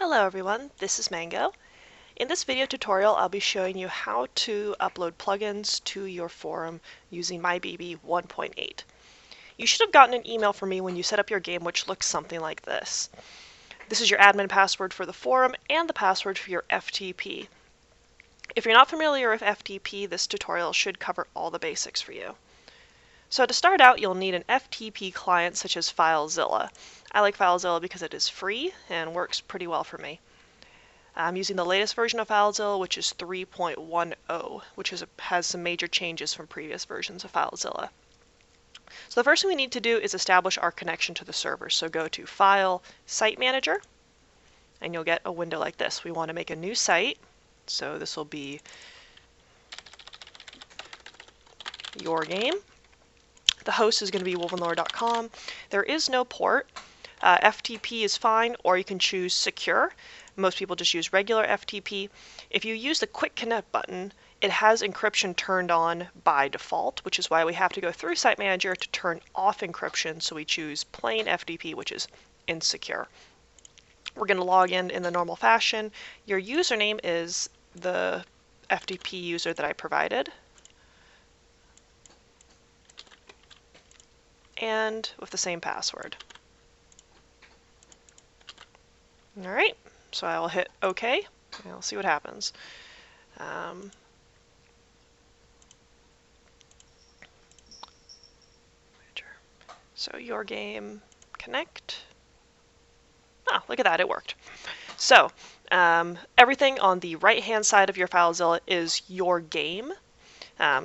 Hello everyone, this is Mango. In this video tutorial I'll be showing you how to upload plugins to your forum using myBB 1.8. You should have gotten an email from me when you set up your game which looks something like this. This is your admin password for the forum and the password for your FTP. If you're not familiar with FTP, this tutorial should cover all the basics for you. So to start out, you'll need an FTP client such as Filezilla. I like Filezilla because it is free and works pretty well for me. I'm using the latest version of Filezilla, which is 3.10, which has some major changes from previous versions of Filezilla. So the first thing we need to do is establish our connection to the server. So go to File, Site Manager, and you'll get a window like this. We want to make a new site, so this will be your game. The host is going to be wolvenlore.com. There is no port. FTP is fine, or you can choose secure. Most people just use regular FTP. If you use the Quick Connect button, it has encryption turned on by default, which is why we have to go through Site Manager to turn off encryption, so we choose plain FTP, which is insecure. We're going to log in the normal fashion. Your username is the FTP user that I provided, and with the same password. Alright, so I'll hit OK, and I'll see what happens. So your game connect. Ah, look at that, it worked. So everything on the right hand side of your Filezilla is your game.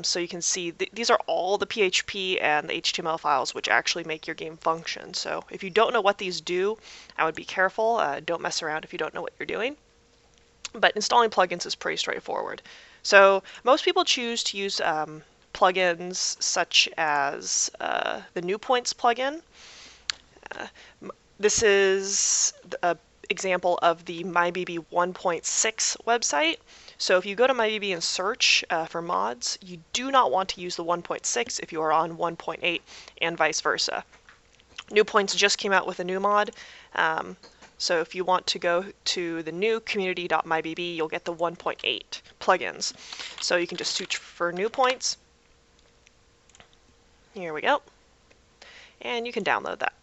So you can see these are all the PHP and the HTML files which actually make your game function. So if you don't know what these do, I would be careful. Don't mess around if you don't know what you're doing. But installing plugins is pretty straightforward. So most people choose to use plugins such as the New Points plugin. This is an example of the myBB 1.6 website. So if you go to myBB and search for mods, you do not want to use the 1.6 if you are on 1.8 and vice versa. New Points just came out with a new mod. So if you want to go to the new community.mybb, you'll get the 1.8 plugins. So you can just search for New Points. Here we go. And you can download that.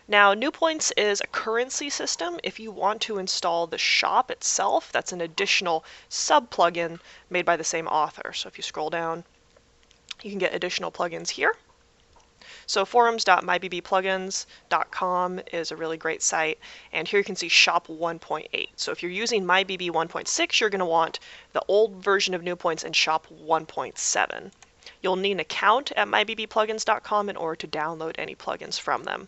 Now, New Points is a currency system. If you want to install the shop itself, that's an additional sub-plugin made by the same author. So if you scroll down, you can get additional plugins here. So forums.mybbplugins.com is a really great site, and here you can see shop 1.8. So if you're using myBB 1.6, you're going to want the old version of New Points and shop 1.7. You'll need an account at mybbplugins.com in order to download any plugins from them.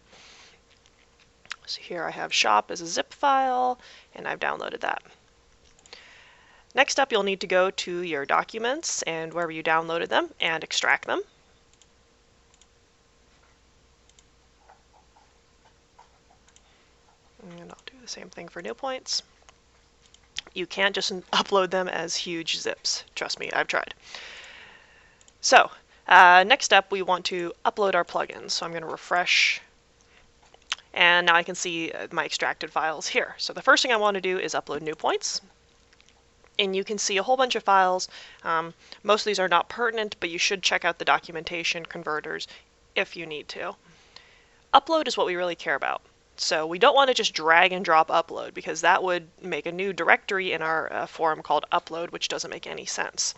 So here I have shop as a zip file, and I've downloaded that. Next up, you'll need to go to your documents and wherever you downloaded them and extract them. And I'll do the same thing for New Points. You can't just upload them as huge zips. Trust me, I've tried. So next up, we want to upload our plugins. So I'm going to refresh. And now I can see my extracted files here. So the first thing I want to do is upload New Points. And you can see a whole bunch of files. Most of these are not pertinent, but you should check out the documentation converters if you need to. Upload is what we really care about. So we don't want to just drag and drop upload, because that would make a new directory in our forum called upload, which doesn't make any sense.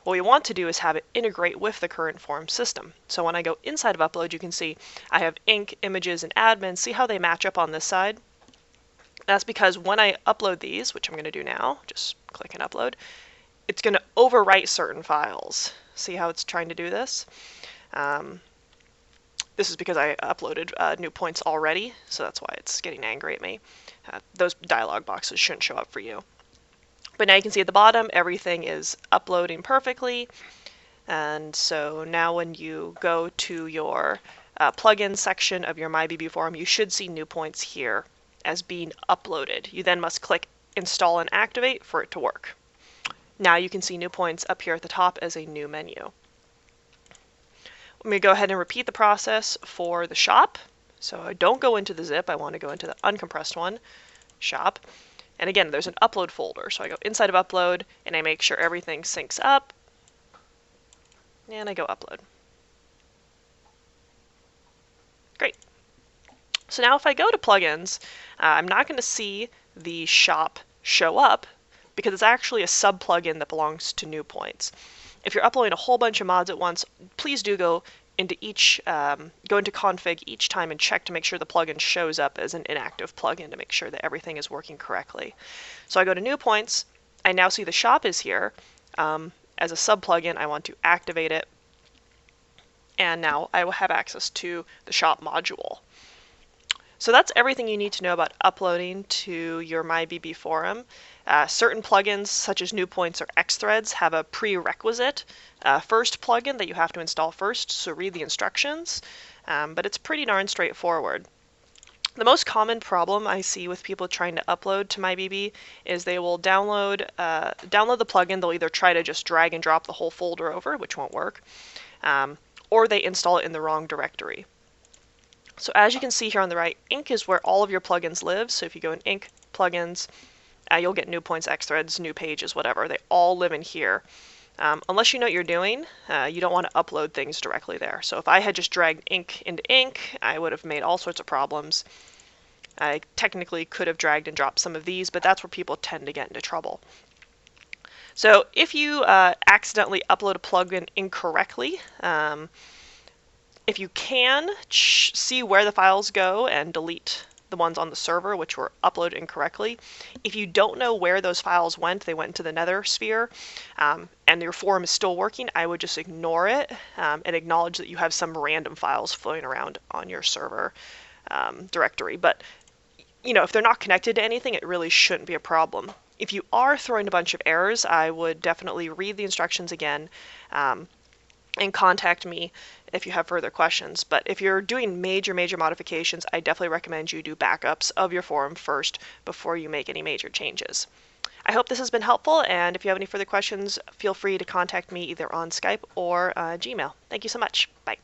What we want to do is have it integrate with the current forum system. So when I go inside of upload, you can see I have ink, images, and admin. See how they match up on this side? That's because when I upload these, which I'm going to do now, just click and upload, it's going to overwrite certain files. See how it's trying to do this? This is because I uploaded New Points already, so that's why it's getting angry at me. Those dialog boxes shouldn't show up for you. But now you can see at the bottom, everything is uploading perfectly. And so now when you go to your plugin section of your myBB forum, you should see New Points here as being uploaded. You then must click Install and Activate for it to work. Now you can see New Points up here at the top as a new menu. I'm going to go ahead and repeat the process for the shop. So I don't go into the zip, I want to go into the uncompressed one, shop. And again, there's an upload folder. So I go inside of upload and I make sure everything syncs up. And I go upload. Great. So now if I go to plugins, I'm not going to see the shop show up because it's actually a sub plugin that belongs to New Points. If you're uploading a whole bunch of mods at once, please do go into config each time and check to make sure the plugin shows up as an inactive plugin to make sure that everything is working correctly. So I go to New Points. I now see the shop is here. As a sub plugin, I want to activate it. And now I will have access to the shop module. So that's everything you need to know about uploading to your myBB forum. Certain plugins, such as New Points or Xthreads, have a prerequisite first plugin that you have to install first, so read the instructions, but it's pretty darn straightforward. The most common problem I see with people trying to upload to myBB is they will download the plugin. They'll either try to just drag and drop the whole folder over, which won't work, or they install it in the wrong directory. So as you can see here on the right, Inc is where all of your plugins live. So if you go in Inc, plugins, you'll get New Points, Xthreads, New Pages, whatever. They all live in here. Unless you know what you're doing, you don't want to upload things directly there. So if I had just dragged Inc into Inc, I would have made all sorts of problems. I technically could have dragged and dropped some of these, but that's where people tend to get into trouble. So if you accidentally upload a plugin incorrectly, if you can, see where the files go and delete the ones on the server which were uploaded incorrectly. If you don't know where those files went, they went into the nether sphere, and your forum is still working, I would just ignore it and acknowledge that you have some random files floating around on your server directory. But if they're not connected to anything, it really shouldn't be a problem. If you are throwing a bunch of errors, I would definitely read the instructions again and contact me if you have further questions. But if you're doing major modifications, I definitely recommend you do backups of your forum first before you make any major changes. I hope this has been helpful, and if you have any further questions, feel free to contact me either on Skype or Gmail. Thank you so much. Bye.